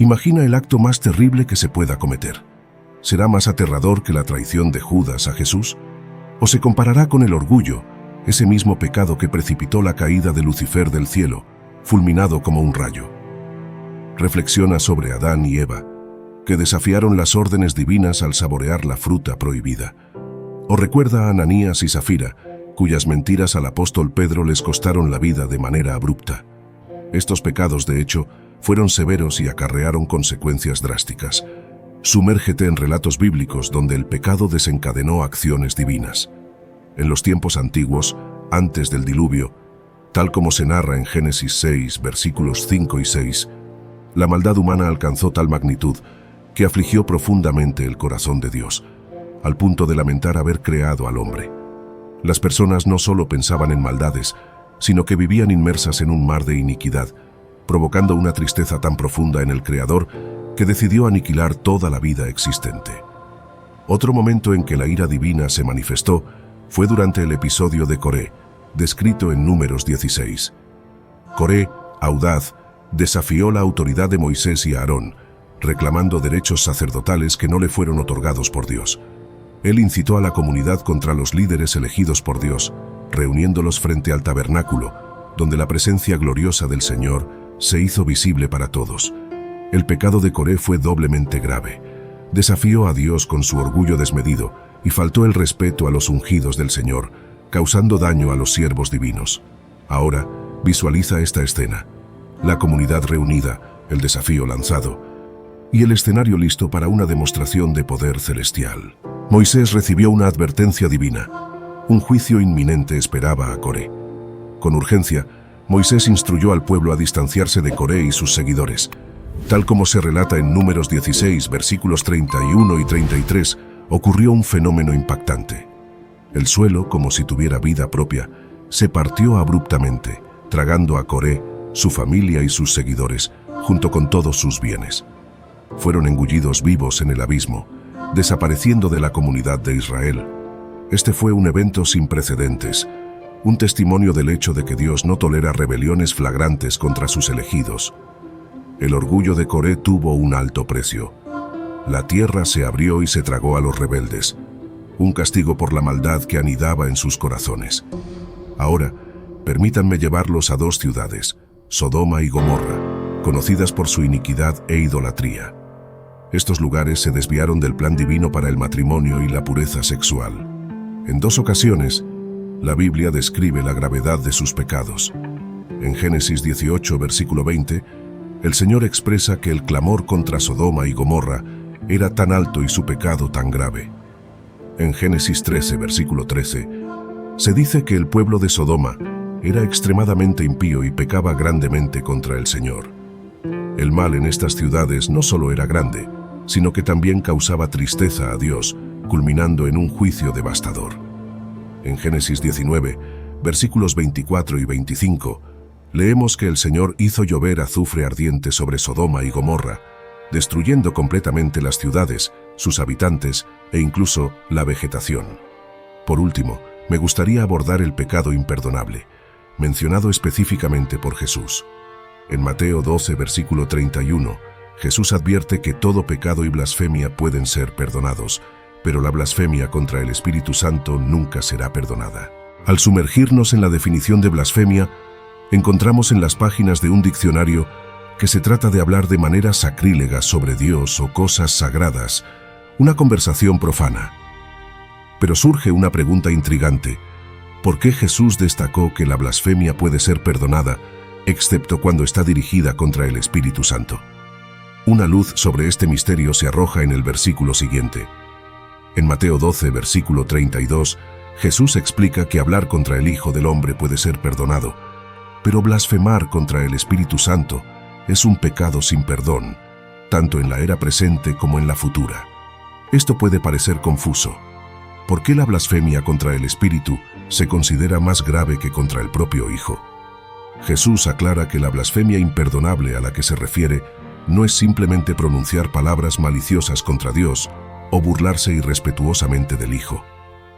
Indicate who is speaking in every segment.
Speaker 1: Imagina el acto más terrible que se pueda cometer. ¿Será más aterrador que la traición de Judas a Jesús? ¿O se comparará con el orgullo, ese mismo pecado que precipitó la caída de Lucifer del cielo, fulminado como un rayo? Reflexiona sobre Adán y Eva, que desafiaron las órdenes divinas al saborear la fruta prohibida. O recuerda a Ananías y Safira, cuyas mentiras al apóstol Pedro les costaron la vida de manera abrupta. Estos pecados, de hecho, fueron severos y acarrearon consecuencias drásticas. Sumérgete en relatos bíblicos donde el pecado desencadenó acciones divinas. En los tiempos antiguos, antes del diluvio, tal como se narra en Génesis 6, versículos 5 y 6, la maldad humana alcanzó tal magnitud que afligió profundamente el corazón de Dios, al punto de lamentar haber creado al hombre. Las personas no solo pensaban en maldades, sino que vivían inmersas en un mar de iniquidad, provocando una tristeza tan profunda en el Creador que decidió aniquilar toda la vida existente. Otro momento en que la ira divina se manifestó fue durante el episodio de Coré, descrito en Números 16. Coré, audaz, desafió la autoridad de Moisés y Aarón, reclamando derechos sacerdotales que no le fueron otorgados por Dios. Él incitó a la comunidad contra los líderes elegidos por Dios, reuniéndolos frente al tabernáculo, donde la presencia gloriosa del Señor se hizo visible para todos. El pecado de Coré fue doblemente grave. Desafió a Dios con su orgullo desmedido y faltó el respeto a los ungidos del Señor, causando daño a los siervos divinos. Ahora, visualiza esta escena: la comunidad reunida, el desafío lanzado y el escenario listo para una demostración de poder celestial. Moisés recibió una advertencia divina. Un juicio inminente esperaba a Coré. Con urgencia, Moisés instruyó al pueblo a distanciarse de Coré y sus seguidores. Tal como se relata en Números 16, versículos 31 y 33, ocurrió un fenómeno impactante. El suelo, como si tuviera vida propia, se partió abruptamente, tragando a Coré, su familia y sus seguidores, junto con todos sus bienes. Fueron engullidos vivos en el abismo, desapareciendo de la comunidad de Israel. Este fue un evento sin precedentes, un testimonio del hecho de que Dios no tolera rebeliones flagrantes contra sus elegidos. El orgullo de Coré tuvo un alto precio. La tierra se abrió y se tragó a los rebeldes, un castigo por la maldad que anidaba en sus corazones. Ahora, permítanme llevarlos a dos ciudades, Sodoma y Gomorra, conocidas por su iniquidad e idolatría. Estos lugares se desviaron del plan divino para el matrimonio y la pureza sexual. En dos ocasiones, la Biblia describe la gravedad de sus pecados. En Génesis 18, versículo 20, el Señor expresa que el clamor contra Sodoma y Gomorra era tan alto y su pecado tan grave. En Génesis 13, versículo 13, se dice que el pueblo de Sodoma era extremadamente impío y pecaba grandemente contra el Señor. El mal en estas ciudades no solo era grande, sino que también causaba tristeza a Dios, culminando en un juicio devastador. En Génesis 19, versículos 24 y 25, leemos que el Señor hizo llover azufre ardiente sobre Sodoma y Gomorra, destruyendo completamente las ciudades, sus habitantes e incluso la vegetación. Por último, me gustaría abordar el pecado imperdonable, mencionado específicamente por Jesús. En Mateo 12, versículo 31, Jesús advierte que todo pecado y blasfemia pueden ser perdonados, pero la blasfemia contra el Espíritu Santo nunca será perdonada. Al sumergirnos en la definición de blasfemia, encontramos en las páginas de un diccionario que se trata de hablar de manera sacrílega sobre Dios o cosas sagradas, una conversación profana. Pero surge una pregunta intrigante: ¿por qué Jesús destacó que la blasfemia puede ser perdonada, excepto cuando está dirigida contra el Espíritu Santo? Una luz sobre este misterio se arroja en el versículo siguiente. En Mateo 12, versículo 32, Jesús explica que hablar contra el Hijo del Hombre puede ser perdonado, pero blasfemar contra el Espíritu Santo es un pecado sin perdón, tanto en la era presente como en la futura. Esto puede parecer confuso. ¿Por qué la blasfemia contra el Espíritu se considera más grave que contra el propio Hijo? Jesús aclara que la blasfemia imperdonable a la que se refiere no es simplemente pronunciar palabras maliciosas contra Dios o burlarse irrespetuosamente del Hijo.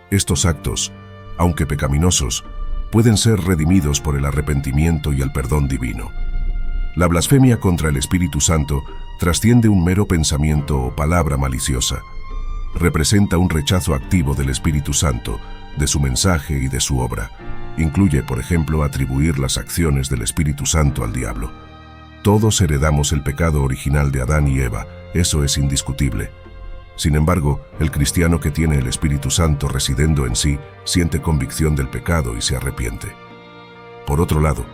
Speaker 1: Estos actos, aunque pecaminosos, pueden ser redimidos por el arrepentimiento y el perdón divino. La blasfemia contra el Espíritu Santo trasciende un mero pensamiento o palabra maliciosa. Representa un rechazo activo del Espíritu Santo, de su mensaje y de su obra. Incluye, por ejemplo, atribuir las acciones del Espíritu Santo al diablo. Todos heredamos el pecado original de Adán y Eva, eso es indiscutible. Sin embargo, el cristiano que tiene el Espíritu Santo residiendo en sí, siente convicción del pecado y se arrepiente. Por otro lado,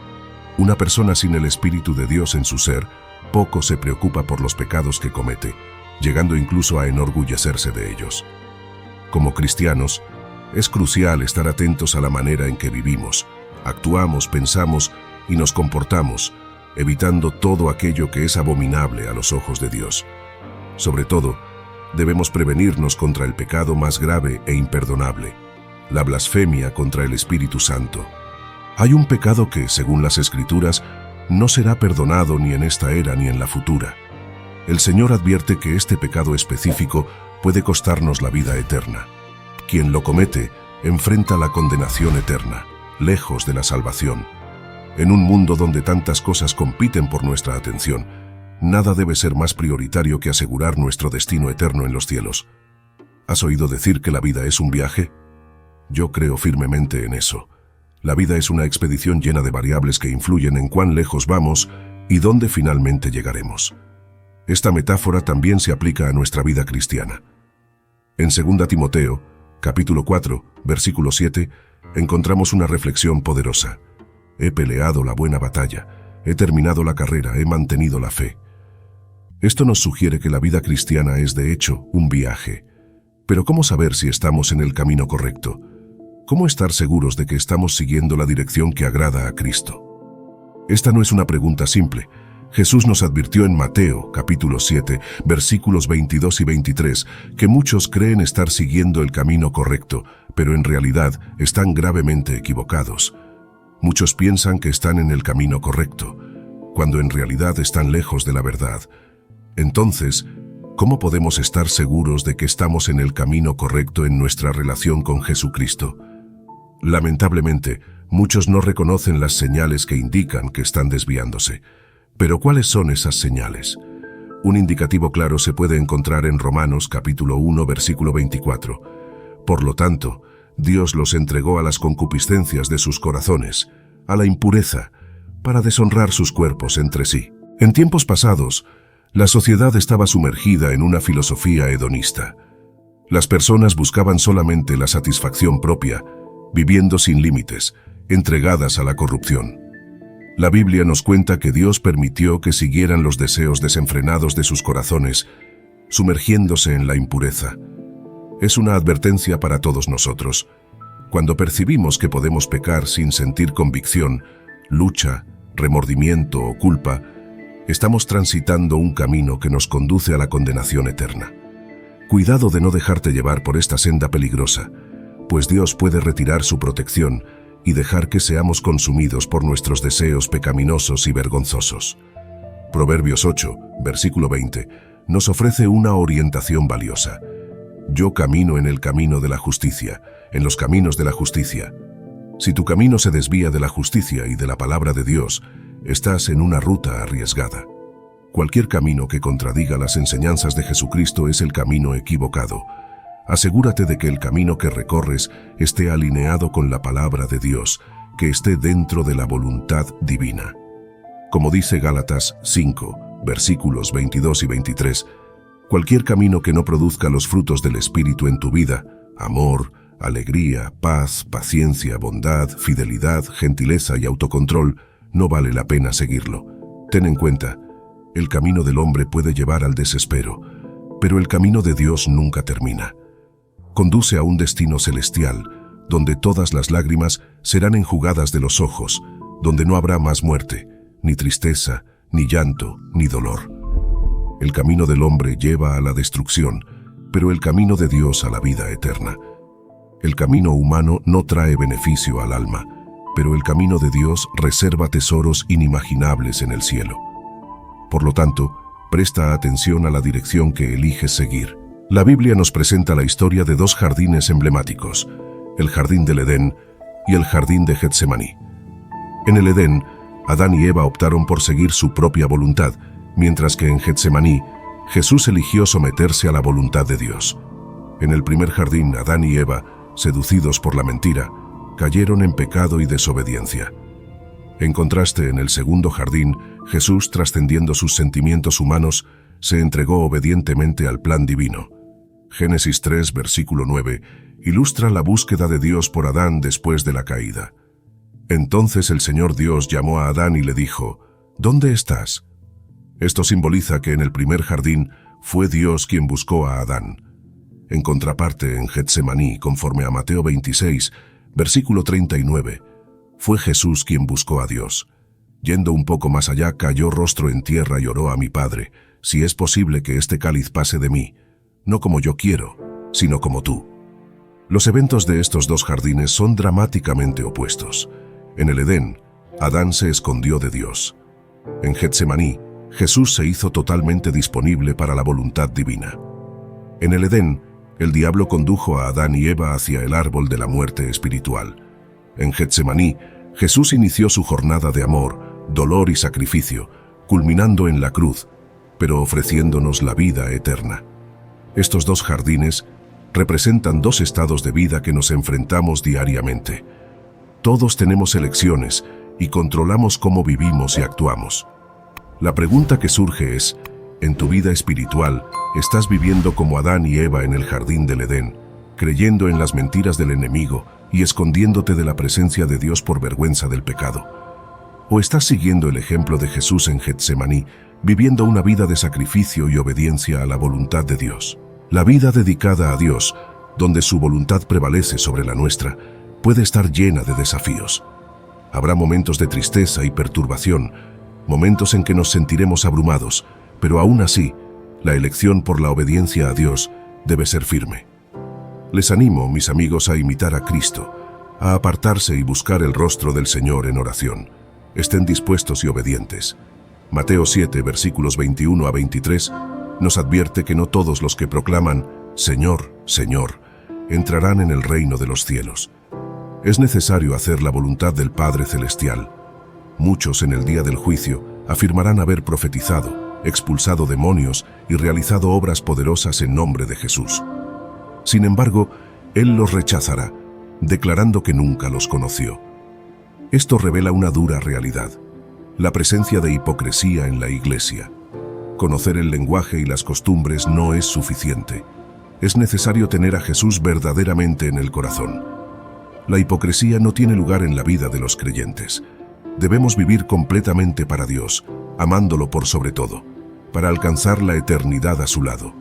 Speaker 1: una persona sin el Espíritu de Dios en su ser, poco se preocupa por los pecados que comete, llegando incluso a enorgullecerse de ellos. Como cristianos, es crucial estar atentos a la manera en que vivimos, actuamos, pensamos y nos comportamos, evitando todo aquello que es abominable a los ojos de Dios. Sobre todo, debemos prevenirnos contra el pecado más grave e imperdonable, la blasfemia contra el Espíritu Santo. Hay un pecado que, según las Escrituras, no será perdonado ni en esta era ni en la futura. El Señor advierte que este pecado específico puede costarnos la vida eterna. Quien lo comete enfrenta la condenación eterna, lejos de la salvación. En un mundo donde tantas cosas compiten por nuestra atención, nada debe ser más prioritario que asegurar nuestro destino eterno en los cielos. ¿Has oído decir que la vida es un viaje? Yo creo firmemente en eso. La vida es una expedición llena de variables que influyen en cuán lejos vamos y dónde finalmente llegaremos. Esta metáfora también se aplica a nuestra vida cristiana. En 2 Timoteo, capítulo 4, versículo 7, encontramos una reflexión poderosa. He peleado la buena batalla, he terminado la carrera, he mantenido la fe. Esto nos sugiere que la vida cristiana es de hecho un viaje. Pero ¿cómo saber si estamos en el camino correcto? ¿Cómo estar seguros de que estamos siguiendo la dirección que agrada a Cristo? Esta no es una pregunta simple. Jesús nos advirtió en Mateo, capítulo 7, versículos 22 y 23, que muchos creen estar siguiendo el camino correcto, pero en realidad están gravemente equivocados. Muchos piensan que están en el camino correcto, cuando en realidad están lejos de la verdad. Entonces, ¿cómo podemos estar seguros de que estamos en el camino correcto en nuestra relación con Jesucristo? Lamentablemente, muchos no reconocen las señales que indican que están desviándose. Pero ¿cuáles son esas señales? Un indicativo claro se puede encontrar en Romanos capítulo 1, versículo 24. Por lo tanto, Dios los entregó a las concupiscencias de sus corazones, a la impureza, para deshonrar sus cuerpos entre sí. En tiempos pasados, la sociedad estaba sumergida en una filosofía hedonista. Las personas buscaban solamente la satisfacción propia, viviendo sin límites, entregadas a la corrupción. La Biblia nos cuenta que Dios permitió que siguieran los deseos desenfrenados de sus corazones, sumergiéndose en la impureza. Es una advertencia para todos nosotros. Cuando percibimos que podemos pecar sin sentir convicción, lucha, remordimiento o culpa, estamos transitando un camino que nos conduce a la condenación eterna. Cuidado de no dejarte llevar por esta senda peligrosa, pues Dios puede retirar su protección y dejar que seamos consumidos por nuestros deseos pecaminosos y vergonzosos. Proverbios 8, versículo 20, nos ofrece una orientación valiosa. Yo camino en el camino de la justicia, en los caminos de la justicia. Si tu camino se desvía de la justicia y de la palabra de Dios, estás en una ruta arriesgada. Cualquier camino que contradiga las enseñanzas de Jesucristo es el camino equivocado. Asegúrate de que el camino que recorres esté alineado con la palabra de Dios, que esté dentro de la voluntad divina. Como dice Gálatas 5, versículos 22 y 23, cualquier camino que no produzca los frutos del Espíritu en tu vida, amor, alegría, paz, paciencia, bondad, fidelidad, gentileza y autocontrol, no vale la pena seguirlo. Ten en cuenta, el camino del hombre puede llevar al desespero, pero el camino de Dios nunca termina. Conduce a un destino celestial, donde todas las lágrimas serán enjugadas de los ojos, donde no habrá más muerte, ni tristeza, ni llanto, ni dolor. El camino del hombre lleva a la destrucción, pero el camino de Dios a la vida eterna. El camino humano no trae beneficio al alma, pero el camino de Dios reserva tesoros inimaginables en el cielo. Por lo tanto, presta atención a la dirección que eliges seguir. La Biblia nos presenta la historia de dos jardines emblemáticos, el jardín del Edén y el jardín de Getsemaní. En el Edén, Adán y Eva optaron por seguir su propia voluntad, mientras que en Getsemaní, Jesús eligió someterse a la voluntad de Dios. En el primer jardín, Adán y Eva, seducidos por la mentira, cayeron en pecado y desobediencia. En contraste, en el segundo jardín, Jesús, trascendiendo sus sentimientos humanos, se entregó obedientemente al plan divino. Génesis 3, versículo 9, ilustra la búsqueda de Dios por Adán después de la caída. Entonces el Señor Dios llamó a Adán y le dijo, ¿dónde estás? Esto simboliza que en el primer jardín fue Dios quien buscó a Adán. En contraparte, en Getsemaní, conforme a Mateo 26, versículo 39, fue Jesús quien buscó a Dios. Yendo un poco más allá, cayó rostro en tierra y oró a mi Padre, si es posible que este cáliz pase de mí, no como yo quiero, sino como tú. Los eventos de estos dos jardines son dramáticamente opuestos. En el Edén, Adán se escondió de Dios. En Getsemaní, Jesús se hizo totalmente disponible para la voluntad divina. En el Edén, el diablo condujo a Adán y Eva hacia el árbol de la muerte espiritual. En Getsemaní, Jesús inició su jornada de amor, dolor y sacrificio, culminando en la cruz, pero ofreciéndonos la vida eterna. Estos dos jardines representan dos estados de vida que nos enfrentamos diariamente. Todos tenemos elecciones y controlamos cómo vivimos y actuamos. La pregunta que surge es, ¿en tu vida espiritual estás viviendo como Adán y Eva en el jardín del Edén, creyendo en las mentiras del enemigo y escondiéndote de la presencia de Dios por vergüenza del pecado? ¿O estás siguiendo el ejemplo de Jesús en Getsemaní, viviendo una vida de sacrificio y obediencia a la voluntad de Dios? La vida dedicada a Dios, donde su voluntad prevalece sobre la nuestra, puede estar llena de desafíos. Habrá momentos de tristeza y perturbación, momentos en que nos sentiremos abrumados, pero aún así, la elección por la obediencia a Dios debe ser firme. Les animo, mis amigos, a imitar a Cristo, a apartarse y buscar el rostro del Señor en oración. Estén dispuestos y obedientes. Mateo 7, versículos 21 a 23, nos advierte que no todos los que proclaman «Señor, Señor», entrarán en el reino de los cielos. Es necesario hacer la voluntad del Padre Celestial. Muchos en el día del juicio afirmarán haber profetizado, expulsado demonios y realizado obras poderosas en nombre de Jesús. Sin embargo, Él los rechazará, declarando que nunca los conoció. Esto revela una dura realidad: la presencia de hipocresía en la Iglesia. Conocer el lenguaje y las costumbres no es suficiente. Es necesario tener a Jesús verdaderamente en el corazón. La hipocresía no tiene lugar en la vida de los creyentes. Debemos vivir completamente para Dios, amándolo por sobre todo, para alcanzar la eternidad a su lado.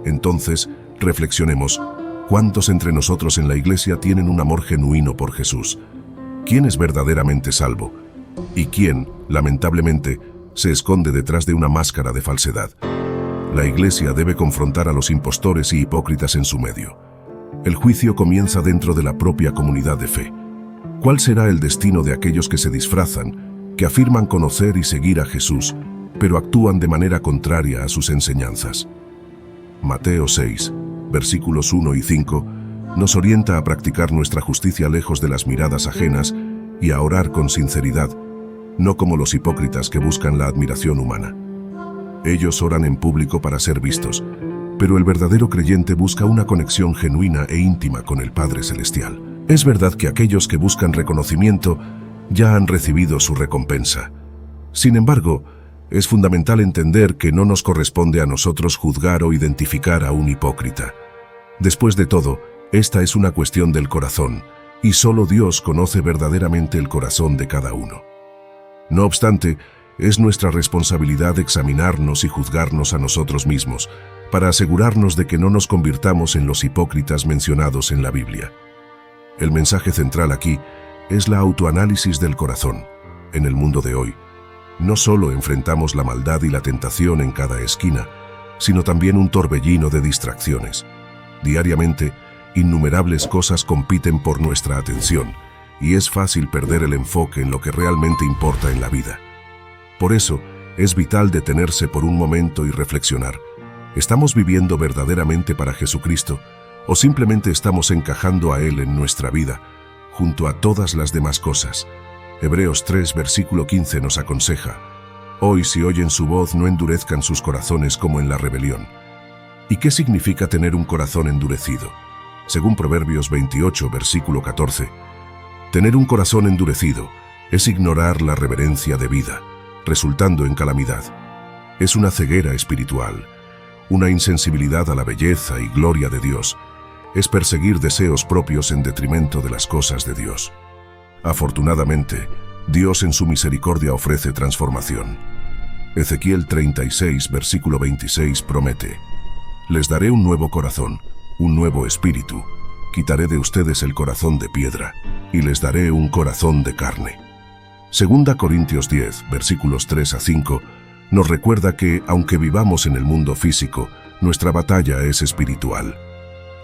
Speaker 1: Entonces, reflexionemos, ¿cuántos entre nosotros en la Iglesia tienen un amor genuino por Jesús? ¿Quién es verdaderamente salvo? ¿Y quién, lamentablemente, se esconde detrás de una máscara de falsedad? La Iglesia debe confrontar a los impostores y hipócritas en su medio. El juicio comienza dentro de la propia comunidad de fe. ¿Cuál será el destino de aquellos que se disfrazan, que afirman conocer y seguir a Jesús, pero actúan de manera contraria a sus enseñanzas? Mateo 6, versículos 1 y 5, nos orienta a practicar nuestra justicia lejos de las miradas ajenas y a orar con sinceridad, no como los hipócritas que buscan la admiración humana. Ellos oran en público para ser vistos, pero el verdadero creyente busca una conexión genuina e íntima con el Padre Celestial. Es verdad que aquellos que buscan reconocimiento ya han recibido su recompensa. Sin embargo, es fundamental entender que no nos corresponde a nosotros juzgar o identificar a un hipócrita. Después de todo, esta es una cuestión del corazón, y solo Dios conoce verdaderamente el corazón de cada uno. No obstante, es nuestra responsabilidad examinarnos y juzgarnos a nosotros mismos, para asegurarnos de que no nos convirtamos en los hipócritas mencionados en la Biblia. El mensaje central aquí es la autoanálisis del corazón. En el mundo de hoy, no solo enfrentamos la maldad y la tentación en cada esquina, sino también un torbellino de distracciones. Diariamente, innumerables cosas compiten por nuestra atención, y es fácil perder el enfoque en lo que realmente importa en la vida. Por eso, es vital detenerse por un momento y reflexionar. ¿Estamos viviendo verdaderamente para Jesucristo o simplemente estamos encajando a Él en nuestra vida, junto a todas las demás cosas? Hebreos 3, versículo 15 nos aconseja: Hoy, si oyen su voz, no endurezcan sus corazones como en la rebelión. ¿Y qué significa tener un corazón endurecido? Según Proverbios 28, versículo 14, tener un corazón endurecido es ignorar la reverencia debida, resultando en calamidad. Es una ceguera espiritual, una insensibilidad a la belleza y gloria de Dios. Es perseguir deseos propios en detrimento de las cosas de Dios. Afortunadamente, Dios en su misericordia ofrece transformación. Ezequiel 36, versículo 26 promete: les daré un nuevo corazón, un nuevo espíritu. Quitaré de ustedes el corazón de piedra y les daré un corazón de carne. Segunda Corintios 10, versículos 3 a 5, nos recuerda que, aunque vivamos en el mundo físico, nuestra batalla es espiritual.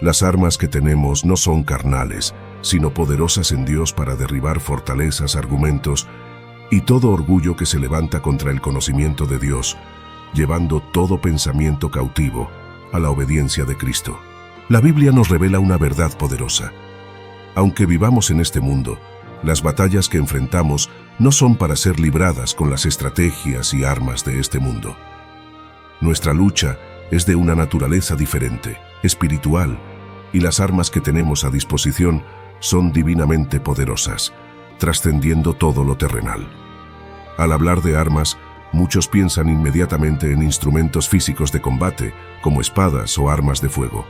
Speaker 1: Las armas que tenemos no son carnales, sino poderosas en Dios para derribar fortalezas, argumentos y todo orgullo que se levanta contra el conocimiento de Dios, llevando todo pensamiento cautivo a la obediencia de Cristo. La Biblia nos revela una verdad poderosa. Aunque vivamos en este mundo, las batallas que enfrentamos no son para ser libradas con las estrategias y armas de este mundo. Nuestra lucha es de una naturaleza diferente, espiritual, y las armas que tenemos a disposición son divinamente poderosas, trascendiendo todo lo terrenal. Al hablar de armas, muchos piensan inmediatamente en instrumentos físicos de combate, como espadas o armas de fuego.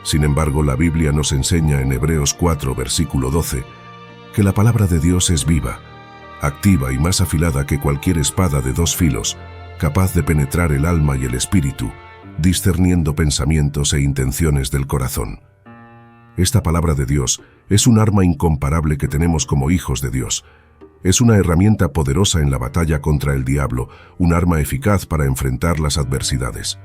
Speaker 1: Sin embargo, la Biblia nos enseña en Hebreos 4, versículo 12, que la palabra de Dios es viva, activa y más afilada que cualquier espada de dos filos, capaz de penetrar el alma y el espíritu, discerniendo pensamientos e intenciones del corazón. Esta palabra de Dios es un arma incomparable que tenemos como hijos de Dios. Es una herramienta poderosa en la batalla contra el diablo, un arma eficaz para enfrentar las adversidades.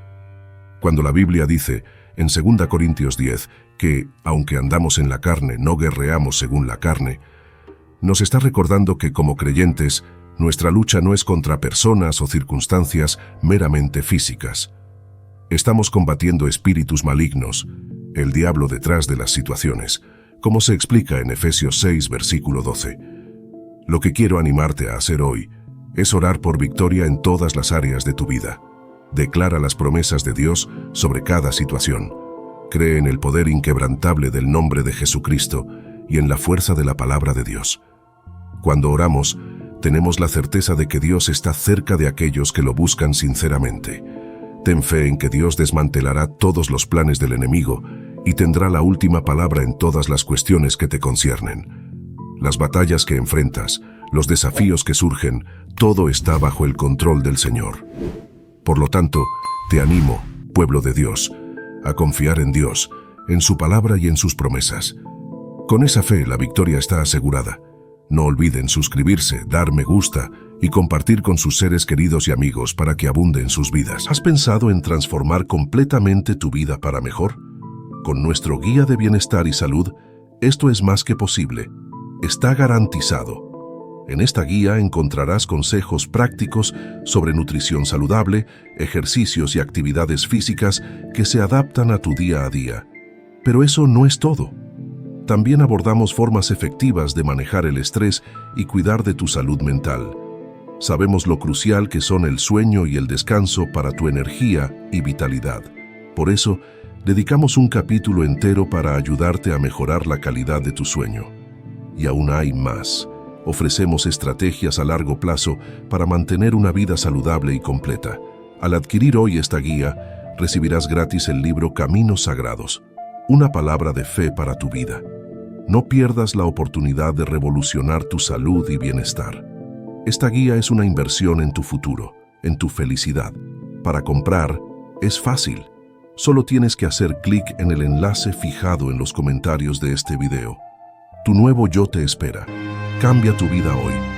Speaker 1: Cuando la Biblia dice, en 2 Corintios 10, que, aunque andamos en la carne, no guerreamos según la carne, nos está recordando que como creyentes, nuestra lucha no es contra personas o circunstancias meramente físicas. Estamos combatiendo espíritus malignos, el diablo detrás de las situaciones, como se explica en Efesios 6, versículo 12. Lo que quiero animarte a hacer hoy es orar por victoria en todas las áreas de tu vida. Declara las promesas de Dios sobre cada situación. Cree en el poder inquebrantable del nombre de Jesucristo y en la fuerza de la palabra de Dios. Cuando oramos, tenemos la certeza de que Dios está cerca de aquellos que lo buscan sinceramente. Ten fe en que Dios desmantelará todos los planes del enemigo y tendrá la última palabra en todas las cuestiones que te conciernen. Las batallas que enfrentas, los desafíos que surgen, todo está bajo el control del Señor. Por lo tanto, te animo, pueblo de Dios, a confiar en Dios, en su palabra y en sus promesas. Con esa fe, la victoria está asegurada. No olviden suscribirse, dar me gusta y compartir con sus seres queridos y amigos para que abunde en sus vidas. ¿Has pensado en transformar completamente tu vida para mejor? Con nuestro guía de bienestar y salud, esto es más que posible. Está garantizado. En esta guía encontrarás consejos prácticos sobre nutrición saludable, ejercicios y actividades físicas que se adaptan a tu día a día. Pero eso no es todo. También abordamos formas efectivas de manejar el estrés y cuidar de tu salud mental. Sabemos lo crucial que son el sueño y el descanso para tu energía y vitalidad. Por eso, dedicamos un capítulo entero para ayudarte a mejorar la calidad de tu sueño. Y aún hay más. Ofrecemos estrategias a largo plazo para mantener una vida saludable y completa. Al adquirir hoy esta guía, recibirás gratis el libro Caminos Sagrados, una palabra de fe para tu vida. No pierdas la oportunidad de revolucionar tu salud y bienestar. Esta guía es una inversión en tu futuro, en tu felicidad. Para comprar, es fácil. Solo tienes que hacer clic en el enlace fijado en los comentarios de este video. Tu nuevo yo te espera. Cambia tu vida hoy.